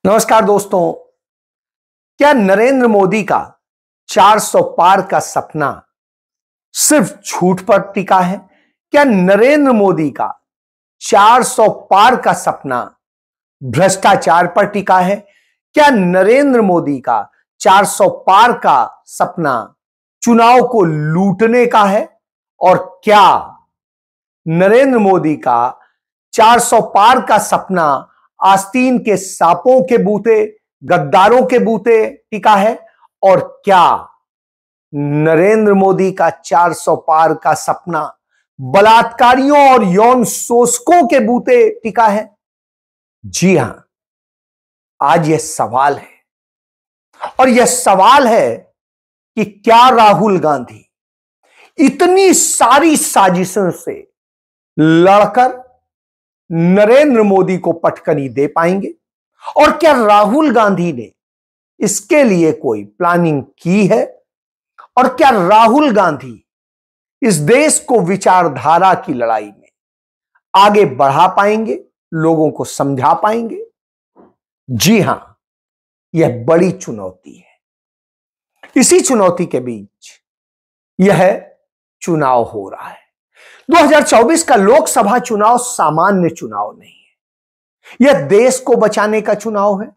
नमस्कार दोस्तों। क्या नरेंद्र मोदी का 400 पार का सपना सिर्फ झूठ पर टिका है? क्या नरेंद्र मोदी का 400 पार का सपना भ्रष्टाचार पर टिका है? क्या नरेंद्र मोदी का 400 पार का सपना चुनाव को लूटने का है? और क्या नरेंद्र मोदी का 400 पार का सपना आस्तीन के सांपों के बूते, गद्दारों के बूते टिका है? और क्या नरेंद्र मोदी का 400 पार का सपना बलात्कारियों और यौन शोषकों के बूते टिका है? जी हां, आज यह सवाल है। और यह सवाल है कि क्या राहुल गांधी इतनी सारी साजिशों से लड़कर नरेंद्र मोदी को पटकनी दे पाएंगे? और क्या राहुल गांधी ने इसके लिए कोई प्लानिंग की है? और क्या राहुल गांधी इस देश को विचारधारा की लड़ाई में आगे बढ़ा पाएंगे, लोगों को समझा पाएंगे? जी हां, यह बड़ी चुनौती है। इसी चुनौती के बीच यह चुनाव हो रहा है। 2024 का लोकसभा चुनाव सामान्य चुनाव नहीं है। यह देश को बचाने का चुनाव है।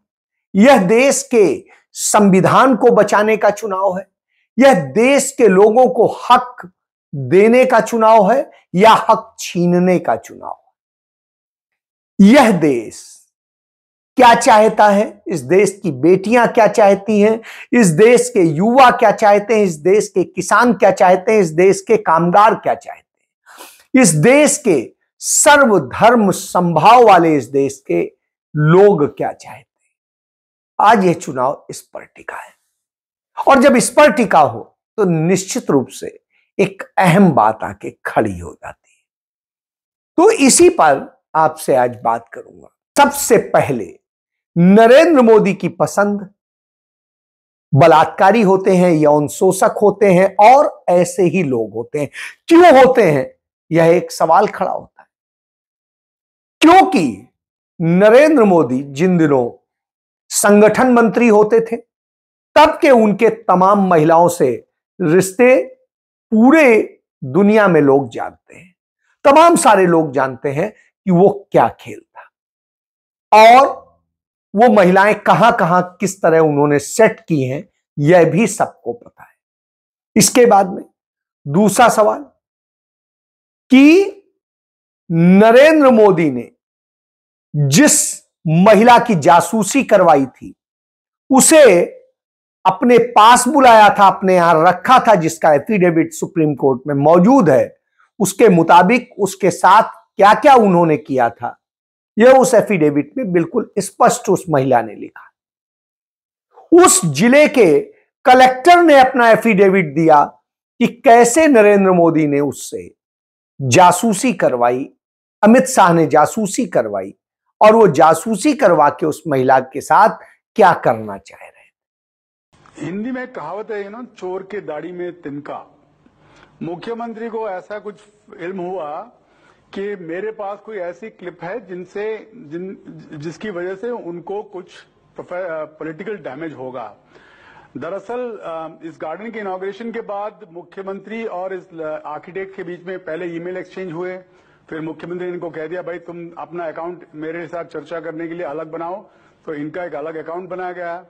यह देश के संविधान को बचाने का चुनाव है। यह देश के लोगों को हक देने का चुनाव है या हक छीनने का चुनाव है। यह देश क्या चाहता है, इस देश की बेटियां क्या चाहती हैं, इस देश के युवा क्या चाहते हैं, इस देश के किसान क्या चाहते हैं, इस देश के कामगार क्या चाहते हैं, इस देश के सर्वधर्म संभाव वाले इस देश के लोग क्या चाहते हैं। आज यह चुनाव इस पर टिका है। और जब इस पर टिका हो तो निश्चित रूप से एक अहम बात आके खड़ी हो जाती है। तो इसी पर आपसे आज बात करूंगा। सबसे पहले, नरेंद्र मोदी की पसंद बलात्कारी होते हैं, यौन शोषक होते हैं और ऐसे ही लोग होते हैं। क्यों होते हैं, यह एक सवाल खड़ा होता है। क्योंकि नरेंद्र मोदी जिन दिनों संगठन मंत्री होते थे, तब के उनके तमाम महिलाओं से रिश्ते पूरे दुनिया में लोग जानते हैं। तमाम सारे लोग जानते हैं कि वो क्या खेल था और वो महिलाएं कहां कहां किस तरह उन्होंने सेट की हैं, यह भी सबको पता है। इसके बाद में दूसरा सवाल कि नरेंद्र मोदी ने जिस महिला की जासूसी करवाई थी उसे अपने पास बुलाया था, अपने यहां रखा था, जिसका एफिडेविट सुप्रीम कोर्ट में मौजूद है। उसके मुताबिक उसके साथ क्या क्या उन्होंने किया था, यह उस एफिडेविट में बिल्कुल स्पष्ट उस महिला ने लिखा। उस जिले के कलेक्टर ने अपना एफिडेविट दिया कि कैसे नरेंद्र मोदी ने उससे जासूसी करवाई, अमित शाह ने जासूसी करवाई और वो जासूसी करवा के उस महिला के साथ क्या करना चाह रहे हैं। हिंदी में कहावत है ना, चोर के दाढ़ी में तिनका। मुख्यमंत्री को ऐसा कुछ इल्म हुआ कि मेरे पास कोई ऐसी क्लिप है जिसकी वजह से उनको कुछ पॉलिटिकल डैमेज होगा। दरअसल इस गार्डन के इनॉग्रेशन के बाद मुख्यमंत्री और इस आर्किटेक्ट के बीच में पहले ईमेल एक्सचेंज हुए। फिर मुख्यमंत्री ने इनको कह दिया, भाई तुम अपना अकाउंट मेरे साथ चर्चा करने के लिए अलग बनाओ, तो इनका एक अलग अकाउंट बनाया गया।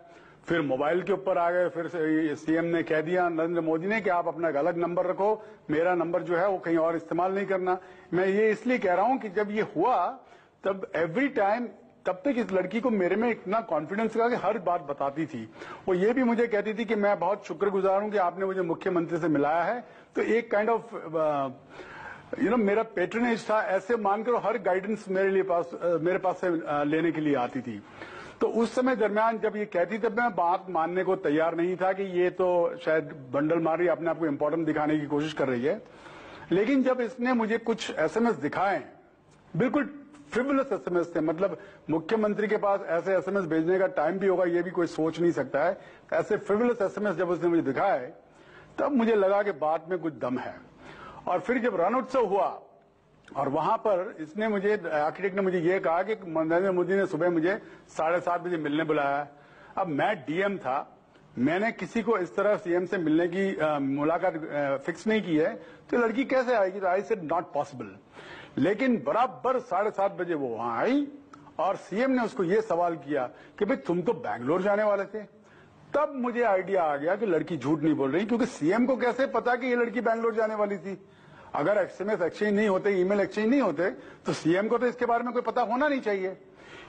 फिर मोबाइल के ऊपर आ गए। फिर सीएम ने कह दिया नरेंद्र मोदी ने कि आप अपना एक अलग नंबर रखो, मेरा नंबर जो है वो कहीं और इस्तेमाल नहीं करना। मैं ये इसलिए कह रहा हूं कि जब ये हुआ तब एवरी टाइम, तब तक इस लड़की को मेरे में इतना कॉन्फिडेंस था कि हर बात बताती थी। वो ये भी मुझे कहती थी कि मैं बहुत शुक्रगुजार हूं कि आपने मुझे मुख्यमंत्री से मिलाया है। तो एक काइंड ऑफ मेरा पेट्रनेज था, ऐसे मानकर हर गाइडेंस मेरे पास से लेने के लिए आती थी। तो उस समय दरमियान जब ये कहती तब मैं बात मानने को तैयार नहीं था कि ये तो शायद बंडल मार रही, अपने आप को इंपॉर्टेंट दिखाने की कोशिश कर रही है। लेकिन जब इसने मुझे कुछ एसएमएस दिखाए, बिल्कुल फ्रिवलस एसएमएस थे, मतलब मुख्यमंत्री के पास ऐसे एसएमएस भेजने का टाइम भी होगा ये भी कोई सोच नहीं सकता है। ऐसे फ्रिवलस एसएमएस जब उसने मुझे दिखाए तब मुझे लगा कि बात में कुछ दम है। और फिर जब रण उत्सव हुआ और वहां पर इसने मुझे, आर्किटेक्ट ने मुझे ये कहा कि नरेंद्र मोदी ने सुबह मुझे 7:30 बजे मिलने बुलाया। अब मैं डीएम था, मैंने किसी को इस तरह सीएम से मिलने की मुलाकात फिक्स नहीं की है, तो लड़की कैसे आएगी? तो आई सेड नॉट पॉसिबल। लेकिन बराबर 7:30 बजे वो वहां आई और सीएम ने उसको ये सवाल किया कि भाई तुम तो बैंगलोर जाने वाले थे। तब मुझे आइडिया आ गया कि लड़की झूठ नहीं बोल रही, क्योंकि सीएम को कैसे पता कि ये लड़की बैंगलोर जाने वाली थी? अगर एसएमएस एक्सचेंज नहीं होते, ईमेल एक्सचेंज नहीं होते, तो सीएम को तो इसके बारे में कोई पता होना नहीं चाहिए।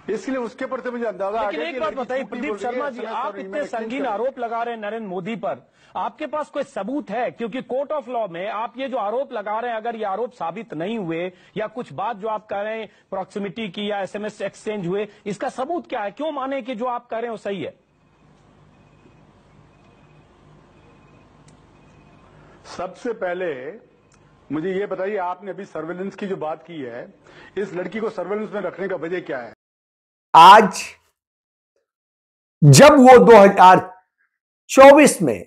इसलिए उसके पर से मुझे अंदाजा आ गया। एक बात बताइए प्रदीप शर्मा जी, आप इतने संगीन आरोप लगा रहे हैं नरेंद्र मोदी पर, आपके पास कोई सबूत है? क्योंकि कोर्ट ऑफ लॉ में आप ये जो आरोप लगा रहे हैं, अगर ये आरोप साबित नहीं हुए या कुछ बात जो आप कह रहे हैं प्रॉक्सिमिटी की या एसएमएस एक्सचेंज हुए, इसका सबूत क्या है? क्यों माने कि जो आप कह रहे हैं वो सही है? सबसे पहले मुझे ये बताइए, आपने अभी सर्वेलेंस की जो बात की है, इस लड़की को सर्वेलेंस में रखने का वजह क्या है? आज जब वो 2024 में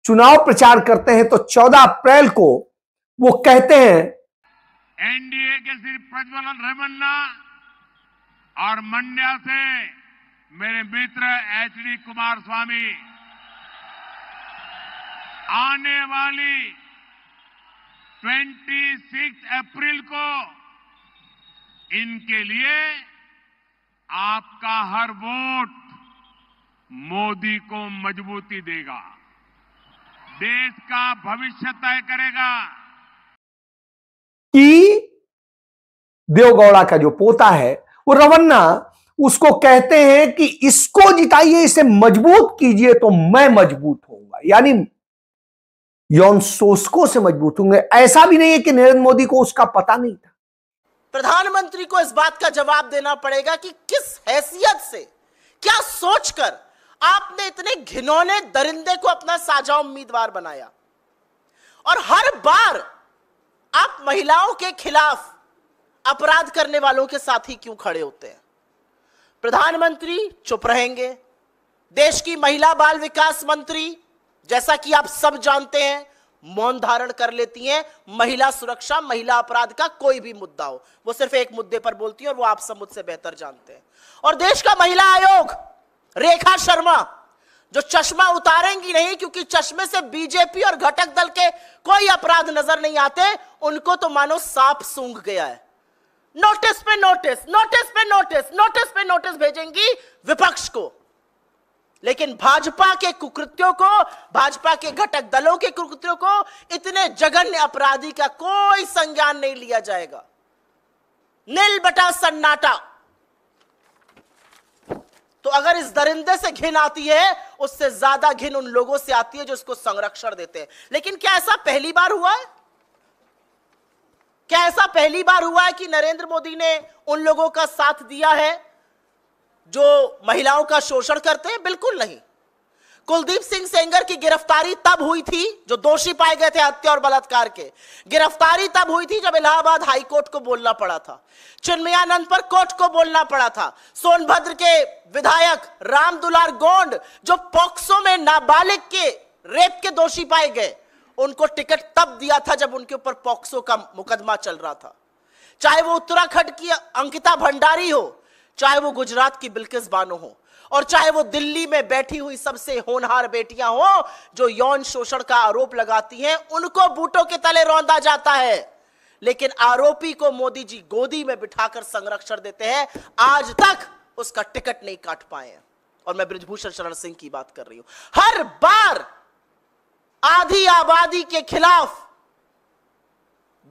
चुनाव प्रचार करते हैं तो 14 अप्रैल को वो कहते हैं एनडीए के सिर्फ प्रज्वलन रेवन्ना और मंड्या से मेरे मित्र एचडी कुमारस्वामी आने वाली 26 अप्रैल को इनके लिए आपका हर वोट मोदी को मजबूती देगा, देश का भविष्य तय करेगा। कि देवगौड़ा का जो पोता है वो रवन्ना, उसको कहते हैं कि इसको जिताइए, इसे मजबूत कीजिए तो मैं मजबूत होऊंगा, यानी यौन शोषकों से मजबूत होंगे। ऐसा भी नहीं है कि नरेंद्र मोदी को उसका पता नहीं था। प्रधानमंत्री को इस बात का जवाब देना पड़ेगा कि किस हैसियत से, क्या सोचकर आपने इतने घिनौने दरिंदे को अपना साझा उम्मीदवार बनाया, और हर बार आप महिलाओं के खिलाफ अपराध करने वालों के साथ ही क्यों खड़े होते हैं? प्रधानमंत्री चुप रहेंगे, देश की महिला बाल विकास मंत्री जैसा कि आप सब जानते हैं मौन धारण कर लेती हैं। महिला सुरक्षा, महिला अपराध का कोई भी मुद्दा हो, वो सिर्फ एक मुद्दे पर बोलती हैं और वो आप सब मुझसे बेहतर जानते हैं। और देश का महिला आयोग रेखा शर्मा, जो चश्मा उतारेंगी नहीं क्योंकि चश्मे से बीजेपी और घटक दल के कोई अपराध नजर नहीं आते, उनको तो मानो सांप सूंघ गया है। नोटिस पे नोटिस, नोटिस पे नोटिस, नोटिस पे नोटिस भेजेंगी विपक्ष को, लेकिन भाजपा के कुकृत्यों को, भाजपा के घटक दलों के कुकृत्यों को, इतने जघन्य अपराधी का कोई संज्ञान नहीं लिया जाएगा। नील बटा सन्नाटा। तो अगर इस दरिंदे से घिन आती है, उससे ज्यादा घिन उन लोगों से आती है जो इसको संरक्षण देते हैं। लेकिन क्या ऐसा पहली बार हुआ है? क्या ऐसा पहली बार हुआ है कि नरेंद्र मोदी ने उन लोगों का साथ दिया है जो महिलाओं का शोषण करते हैं? बिल्कुल नहीं। कुलदीप सिंह सेंगर की गिरफ्तारी तब हुई थी, जो दोषी पाए गए थे हत्या और बलात्कार के, गिरफ्तारी तब हुई थी जब इलाहाबाद हाई कोर्ट को बोलना पड़ा था, चिन्मयानंद पर कोर्ट को बोलना पड़ा था। सोनभद्र के विधायक रामदुलार गोंड, जो पॉक्सो में नाबालिग के रेप के दोषी पाए गए, उनको टिकट तब दिया था जब उनके ऊपर पॉक्सो का मुकदमा चल रहा था। चाहे वो उत्तराखंड की अंकिता भंडारी हो, चाहे वो गुजरात की बिल्किस बानो हो, और चाहे वो दिल्ली में बैठी हुई सबसे होनहार बेटियां हो जो यौन शोषण का आरोप लगाती हैं, उनको बूटों के तले रौंदा जाता है। लेकिन आरोपी को मोदी जी गोदी में बिठाकर संरक्षण देते हैं, आज तक उसका टिकट नहीं काट पाए हैं। और मैं बृजभूषण शरण सिंह की बात कर रही हूं। हर बार आधी आबादी के खिलाफ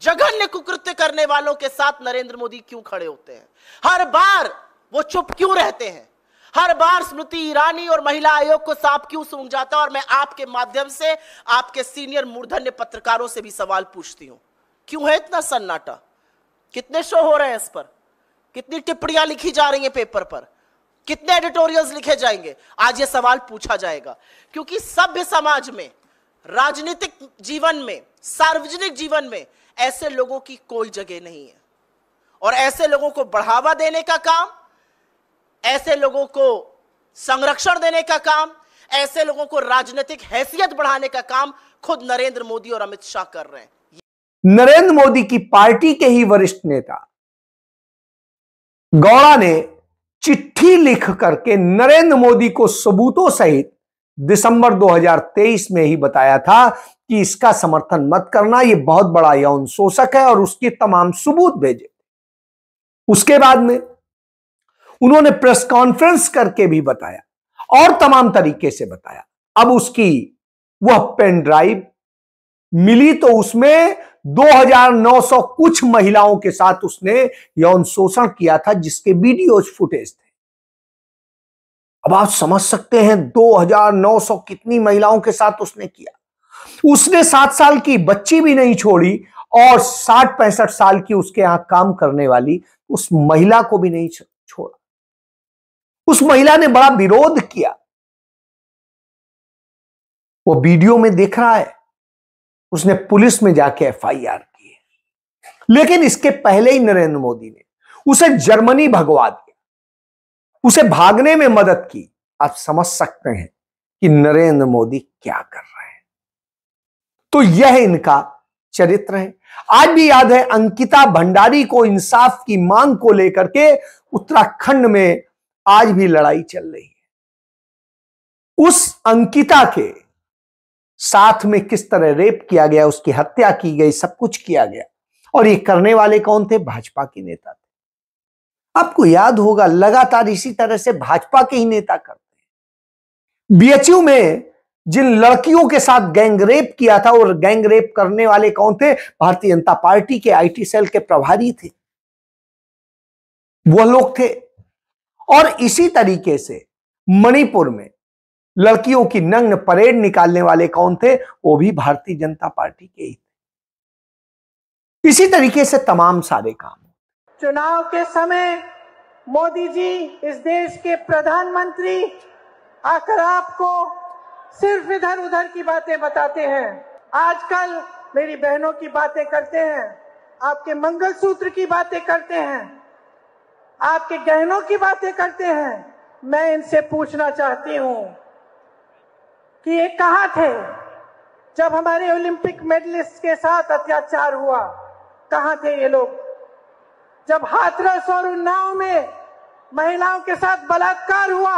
जघन्य कुकृत्य करने वालों के साथ नरेंद्र मोदी क्यों खड़े होते हैं? हर बार वो चुप क्यों रहते हैं? हर बार स्मृति ईरानी और महिला आयोग को सांप क्यों सूंघ जाता है? और मैं आपके माध्यम से आपके सीनियर मूर्धन्य पत्रकारों से भी सवाल पूछती हूं, क्यों है इतना सन्नाटा? कितने शो हो रहे हैं इस पर? कितनी टिप्पणियां लिखी जा रही हैं पेपर पर? कितने एडिटोरियल्स लिखे जाएंगे? आज ये सवाल पूछा जाएगा, क्योंकि सभ्य समाज में, राजनीतिक जीवन में, सार्वजनिक जीवन में ऐसे लोगों की कोई जगह नहीं है। और ऐसे लोगों को बढ़ावा देने का काम, ऐसे लोगों को संरक्षण देने का काम, ऐसे लोगों को राजनीतिक हैसियत बढ़ाने का काम खुद नरेंद्र मोदी और अमित शाह कर रहे हैं। नरेंद्र मोदी की पार्टी के ही वरिष्ठ नेता गौड़ा ने चिट्ठी लिख करके नरेंद्र मोदी को सबूतों सहित दिसंबर 2023 में ही बताया था कि इसका समर्थन मत करना, यह बहुत बड़ा यौन शोषक है, और उसके तमाम सबूत भेजे। उसके बाद में उन्होंने प्रेस कॉन्फ्रेंस करके भी बताया और तमाम तरीके से बताया। अब उसकी वह पेन ड्राइव मिली तो उसमें 2900 कुछ महिलाओं के साथ उसने यौन शोषण किया था, जिसके वीडियो फुटेज थे। अब आप समझ सकते हैं 2900 कितनी महिलाओं के साथ उसने किया। उसने 7 साल की बच्ची भी नहीं छोड़ी और 60-65 साल की उसके यहां काम करने वाली उस महिला को भी नहीं छोड़ा। उस महिला ने बड़ा विरोध किया, वो वीडियो में देख रहा है। उसने पुलिस में जाके एफआईआर की है। लेकिन इसके पहले ही नरेंद्र मोदी ने उसे जर्मनी भगवा दिया, उसे भागने में मदद की। आप समझ सकते हैं कि नरेंद्र मोदी क्या कर रहे हैं। तो यह इनका चरित्र है। आज भी याद है अंकिता भंडारी को इंसाफ की मांग को लेकर के उत्तराखंड में आज भी लड़ाई चल रही है। उस अंकिता के साथ में किस तरह रेप किया गया, उसकी हत्या की गई, सब कुछ किया गया। और ये करने वाले कौन थे? भाजपा के नेता थे। आपको याद होगा लगातार इसी तरह से भाजपा के ही नेता करते हैं। बीएचयू में जिन लड़कियों के साथ गैंग रेप किया था, और गैंग रेप करने वाले कौन थे? भारतीय जनता पार्टी के आईटी सेल के प्रभारी थे, वह लोग थे। और इसी तरीके से मणिपुर में लड़कियों की नग्न परेड निकालने वाले कौन थे? वो भी भारतीय जनता पार्टी के ही थे। इसी तरीके से तमाम सारे काम। चुनाव के समय मोदी जी इस देश के प्रधानमंत्री आकर आपको सिर्फ इधर उधर की बातें बताते हैं। आजकल मेरी बहनों की बातें करते हैं, आपके मंगलसूत्र की बातें करते हैं, आपके गहनों की बातें करते हैं। मैं इनसे पूछना चाहती हूं कि ये कहां थे जब हमारे ओलंपिक मेडलिस्ट के साथ अत्याचार हुआ? कहां थे ये लोग जब हाथरस और उन्नाव में महिलाओं के साथ बलात्कार हुआ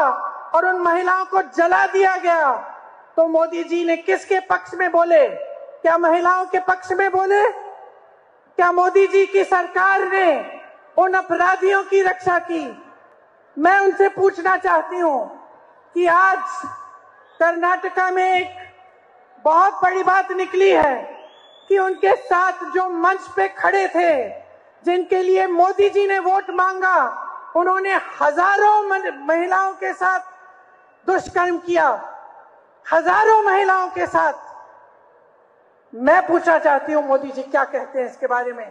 और उन महिलाओं को जला दिया गया? तो मोदी जी ने किसके पक्ष में बोले? क्या महिलाओं के पक्ष में बोले? क्या मोदी जी की सरकार ने उन अपराधियों की रक्षा की? मैं उनसे पूछना चाहती हूं कि आज कर्नाटका में एक बहुत बड़ी बात निकली है कि उनके साथ जो मंच पे खड़े थे, जिनके लिए मोदी जी ने वोट मांगा, उन्होंने हजारों महिलाओं के साथ दुष्कर्म किया, हजारों महिलाओं के साथ। मैं पूछना चाहती हूं मोदी जी क्या कहते हैं इसके बारे में?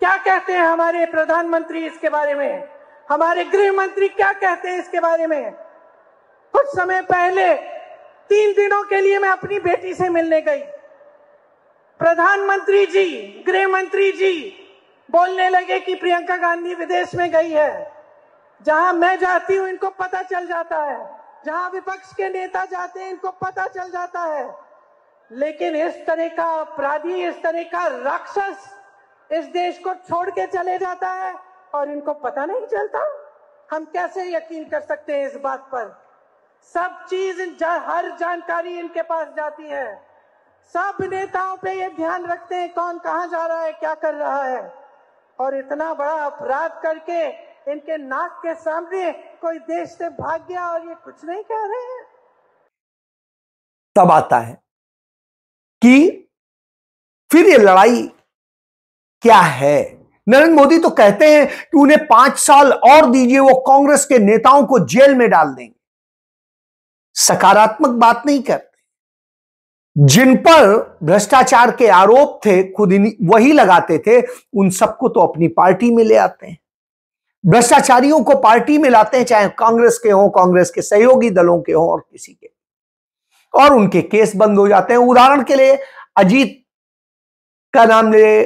क्या कहते हैं हमारे प्रधानमंत्री इसके बारे में? हमारे गृह मंत्री क्या कहते हैं इसके बारे में? कुछ समय पहले 3 दिनों के लिए मैं अपनी बेटी से मिलने गई। प्रधानमंत्री जी, गृह मंत्री जी बोलने लगे कि प्रियंका गांधी विदेश में गई है। जहां मैं जाती हूं इनको पता चल जाता है, जहां विपक्ष के नेता जाते हैं इनको पता चल जाता है। लेकिन इस तरह का अपराधी, इस तरह का राक्षस इस देश को छोड़ के चले जाता है और इनको पता नहीं चलता। हम कैसे यकीन कर सकते हैं इस बात पर? सब चीज, हर जानकारी इनके पास जाती है। सब नेताओं पे ये ध्यान रखते हैं कौन कहां जा रहा है, क्या कर रहा है। और इतना बड़ा अपराध करके इनके नाक के सामने कोई देश से भाग गया और ये कुछ नहीं कह रहे हैं। तब आता है कि फिर ये लड़ाई क्या है? नरेंद्र मोदी तो कहते हैं कि उन्हें 5 साल और दीजिए, वो कांग्रेस के नेताओं को जेल में डाल देंगे। सकारात्मक बात नहीं करते। जिन पर भ्रष्टाचार के आरोप थे खुद वही लगाते थे, उन सबको तो अपनी पार्टी में ले आते हैं। भ्रष्टाचारियों को पार्टी में लाते हैं, चाहे कांग्रेस के हों, कांग्रेस के सहयोगी दलों के हों और किसी के, और उनके केस बंद हो जाते हैं। उदाहरण के लिए अजीत का नाम ले।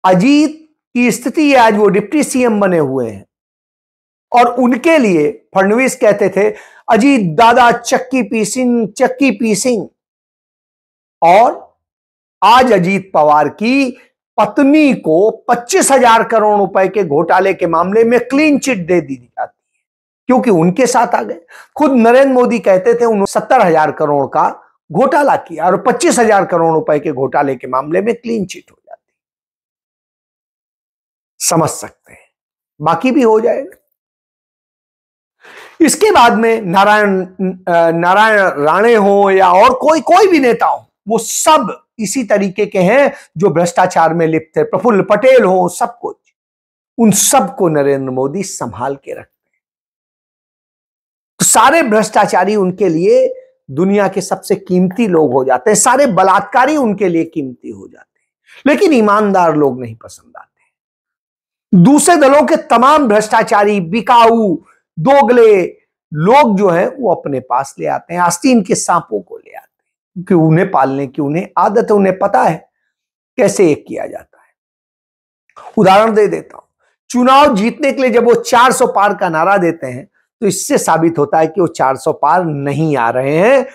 अजीत की स्थिति है, आज वो डिप्टी सीएम बने हुए हैं और उनके लिए फडणवीस कहते थे अजीत दादा चक्की पीसिंग, और आज अजीत पवार की पत्नी को 25,000 करोड़ रुपए के घोटाले के मामले में क्लीन चिट दे दी जाती है, क्योंकि उनके साथ आ गए। खुद नरेंद्र मोदी कहते थे उन्होंने 70,000 करोड़ का घोटाला किया और 25,000 करोड़ रुपए के घोटाले के मामले में क्लीन चिट हो जाती। समझ सकते हैं, बाकी भी हो जाएगा। इसके बाद में नारायण राणे हो या और कोई भी नेता हो, वो सब इसी तरीके के हैं जो भ्रष्टाचार में लिप्त थे। प्रफुल्ल पटेल हो, सब कुछ, उन सबको नरेंद्र मोदी संभाल के रखते हैं। तो सारे भ्रष्टाचारी उनके लिए दुनिया के सबसे कीमती लोग हो जाते हैं, सारे बलात्कारी उनके लिए कीमती हो जाते हैं। लेकिन ईमानदार लोग नहीं पसंद आते। दूसरे दलों के तमाम भ्रष्टाचारी, बिकाऊ, दोगले लोग जो हैं वो अपने पास ले आते हैं, आस्तीन के सांपों को ले आते हैं, क्योंकि उन्हें पालने की उन्हें आदत है, उन्हें पता है कैसे एक किया जाता है। उदाहरण दे देता हूं, चुनाव जीतने के लिए जब वो 400 पार का नारा देते हैं तो इससे साबित होता है कि वो 400 पार नहीं आ रहे हैं,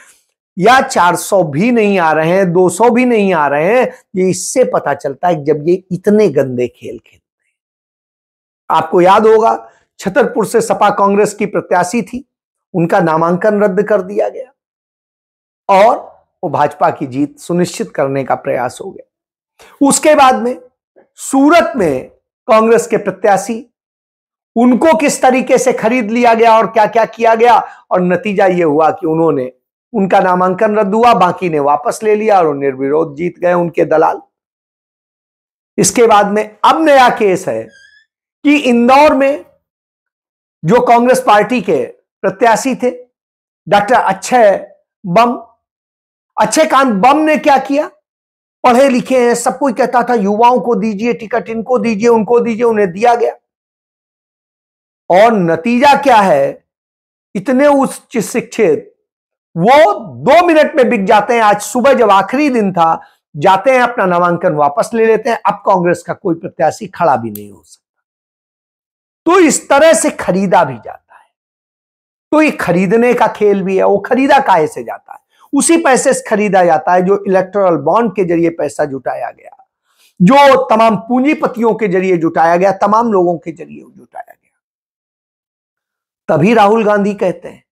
या 400 भी नहीं आ रहे हैं, 200 भी नहीं आ रहे हैं। ये इससे पता चलता है जब ये इतने गंदे खेल खेलते हैं। आपको याद होगा, छतरपुर से सपा कांग्रेस की प्रत्याशी थी, उनका नामांकन रद्द कर दिया गया और वो भाजपा की जीत सुनिश्चित करने का प्रयास हो गया। उसके बाद में सूरत में कांग्रेस के प्रत्याशी, उनको किस तरीके से खरीद लिया गया और क्या क्या किया गया, और नतीजा यह हुआ कि उनका नामांकन रद्द हुआ, बाकी ने वापस ले लिया और निर्विरोध जीत गए उनके दलाल। इसके बाद में अब नया केस है कि इंदौर में जो कांग्रेस पार्टी के प्रत्याशी थे डॉक्टर अक्षयकांत बम ने क्या किया, पढ़े लिखे हैं, सब कोई कहता था युवाओं को दीजिए टिकट, इनको दीजिए, उनको दीजिए, उन्हें दिया गया। और नतीजा क्या है, इतने उच्च शिक्षित वो 2 मिनट में बिक जाते हैं। आज सुबह जब आखिरी दिन था, जाते हैं, अपना नामांकन वापस ले लेते हैं। अब कांग्रेस का कोई प्रत्याशी खड़ा भी नहीं हो सकता। तो इस तरह से खरीदा भी जाता है। तो ये खरीदने का खेल भी है। वो खरीदा काहे से जाता है? उसी पैसे से खरीदा जाता है जो इलेक्टोरल बॉन्ड के जरिए पैसा जुटाया गया, जो तमाम पूंजीपतियों के जरिए जुटाया गया, तमाम लोगों के जरिए जुटाया गया। तभी राहुल गांधी कहते हैं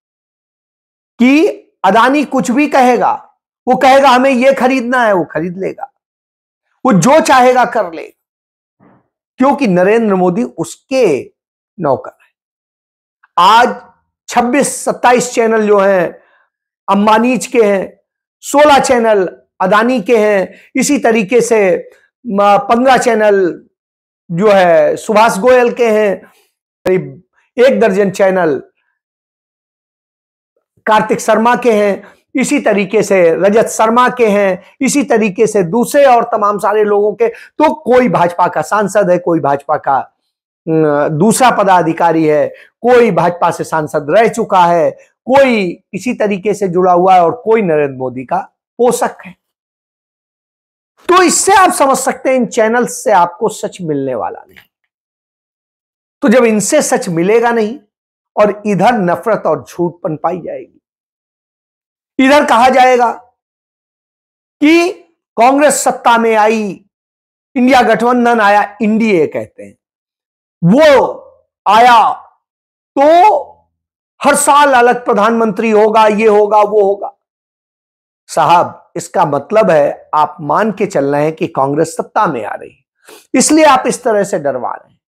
कि अदानी कुछ भी कहेगा, वो कहेगा हमें यह खरीदना है, वो खरीद लेगा, वो जो चाहेगा कर लेगा, क्योंकि नरेंद्र मोदी उसके नौकर है। आज 26-27 चैनल जो हैं अंबानीज के हैं, 16 चैनल अदानी के हैं, इसी तरीके से 15 चैनल जो है सुभाष गोयल के हैं, करीब 1 दर्जन चैनल कार्तिक शर्मा के हैं, इसी तरीके से रजत शर्मा के हैं, इसी तरीके से दूसरे और तमाम सारे लोगों के। तो कोई भाजपा का सांसद है, कोई भाजपा का दूसरा पदाधिकारी है, कोई भाजपा से सांसद रह चुका है, कोई इसी तरीके से जुड़ा हुआ है और कोई नरेंद्र मोदी का पोषक है। तो इससे आप समझ सकते हैं इन चैनल्स से आपको सच मिलने वाला नहीं। तो जब इनसे सच मिलेगा नहीं और इधर नफरत और झूठ पनपाई जाएगी, इधर कहा जाएगा कि कांग्रेस सत्ता में आई, इंडिया गठबंधन आया, एनडीए कहते हैं, वो आया तो हर साल अलग प्रधानमंत्री होगा, ये होगा, वो होगा। साहब, इसका मतलब है आप मान के चल रहे हैं कि कांग्रेस सत्ता में आ रही है, इसलिए आप इस तरह से डरवा रहे हैं,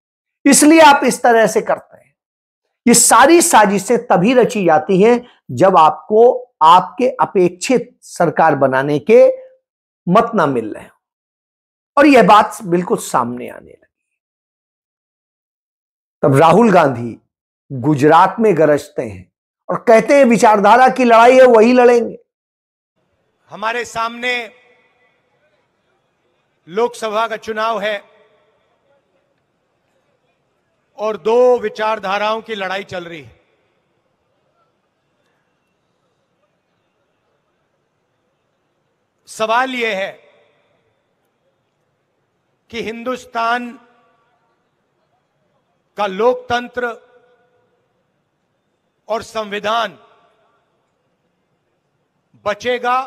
इसलिए आप इस तरह से करते हैं। ये सारी साजिशें तभी रची जाती हैं जब आपको आपके अपेक्षित सरकार बनाने के मत ना मिल रहे हैं, और यह बात बिल्कुल सामने आने लगी। तब राहुल गांधी गुजरात में गरजते हैं और कहते हैं विचारधारा की लड़ाई है, वही लड़ेंगे। हमारे सामने लोकसभा का चुनाव है और 2 विचारधाराओं की लड़ाई चल रही है। सवाल यह है कि हिंदुस्तान का लोकतंत्र और संविधान बचेगा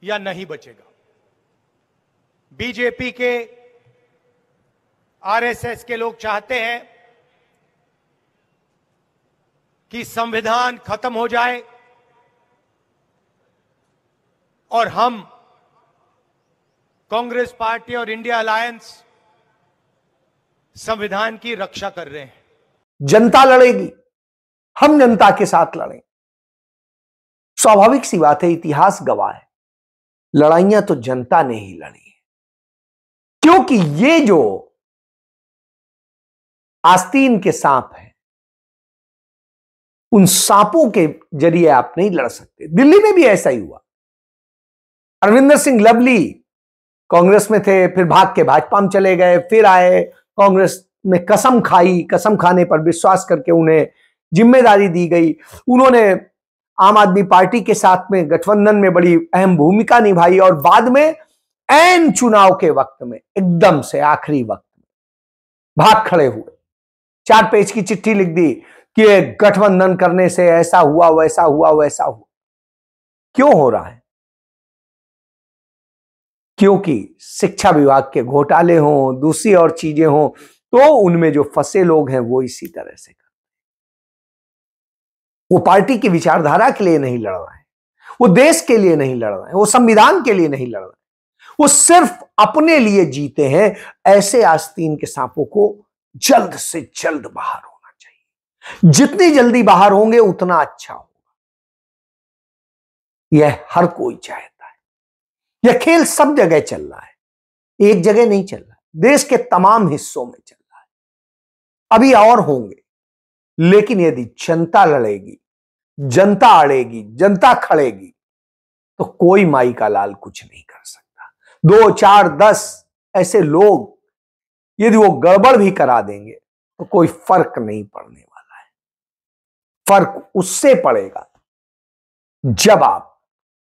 या नहीं बचेगा। बीजेपी के, आरएसएस के लोग चाहते हैं कि संविधान खत्म हो जाए और हम कांग्रेस पार्टी और इंडिया अलायंस संविधान की रक्षा कर रहे हैं। जनता लड़ेगी, हम जनता के साथ लड़ें। स्वाभाविक सी बात है, इतिहास गवाह है, लड़ाइयां तो जनता ने ही लड़ी है। क्योंकि ये जो आस्तीन के सांप हैं, उन सांपों के जरिए आप नहीं लड़ सकते। दिल्ली में भी ऐसा ही हुआ। अरविंदर सिंह लवली कांग्रेस में थे, फिर भाग के भाजपा में चले गए, फिर आए, कांग्रेस में कसम खाई, कसम खाने पर विश्वास करके उन्हें जिम्मेदारी दी गई। उन्होंने आम आदमी पार्टी के साथ में गठबंधन में बड़ी अहम भूमिका निभाई और बाद में ऐन चुनाव के वक्त में, एकदम से आखिरी वक्त में भाग खड़े हुए, 4 पेज की चिट्ठी लिख दी कि गठबंधन करने से ऐसा हुआ, वैसा हुआ, वैसा हुआ। क्यों हो रहा है? क्योंकि शिक्षा विभाग के घोटाले हों, दूसरी और चीजें हों, तो उनमें जो फंसे लोग हैं वो इसी तरह से करते हैं। वो पार्टी की विचारधारा के लिए नहीं लड़ रहे हैं, वो देश के लिए नहीं लड़ रहे हैं, वो संविधान के लिए नहीं लड़ रहे हैं, वो सिर्फ अपने लिए जीते हैं। ऐसे आस्तीन के सांपों को जल्द से जल्द बाहर होना चाहिए। जितनी जल्दी बाहर होंगे उतना अच्छा होगा। यह हर कोई चाहता है। यह खेल सब जगह चल रहा है, एक जगह नहीं चल रहा है, देश के तमाम हिस्सों में चल रहा है। अभी और होंगे, लेकिन यदि जनता लड़ेगी, जनता अड़ेगी, जनता खड़ेगी, तो कोई माई का लाल कुछ नहीं कर सकता। 2, 4, 10 ऐसे लोग यदि वो गड़बड़ भी करा देंगे तो कोई फर्क नहीं पड़ने वाला है। फर्क उससे पड़ेगा जब आप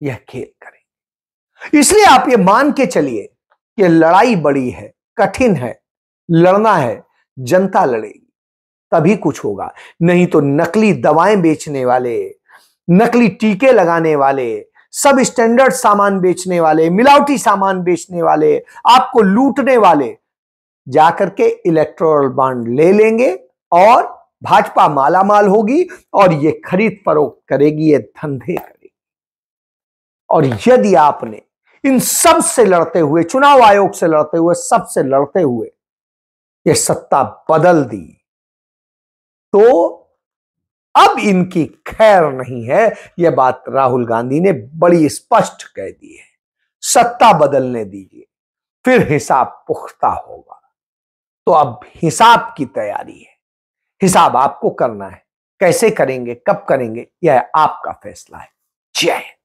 यह खेल करें। इसलिए आप ये मान के चलिए कि लड़ाई बड़ी है, कठिन है, लड़ना है, जनता लड़ेगी तभी कुछ होगा। नहीं तो नकली दवाएं बेचने वाले, नकली टीके लगाने वाले, सब स्टैंडर्ड सामान बेचने वाले, मिलावटी सामान बेचने वाले, आपको लूटने वाले जाकर के इलेक्टोरल बॉन्ड ले लेंगे और भाजपा मालामाल होगी और ये खरीद फरोख्त करेगी, ये धंधे करेगी। और यदि आपने इन सब से लड़ते हुए, चुनाव आयोग से लड़ते हुए, सबसे लड़ते हुए ये सत्ता बदल दी, तो अब इनकी खैर नहीं है। यह बात राहुल गांधी ने बड़ी स्पष्ट कह दी है। सत्ता बदलने दीजिए, फिर हिसाब पुख्ता होगा। तो अब हिसाब की तैयारी है। हिसाब आपको करना है। कैसे करेंगे, कब करेंगे, यह आपका फैसला है। जय हिंद।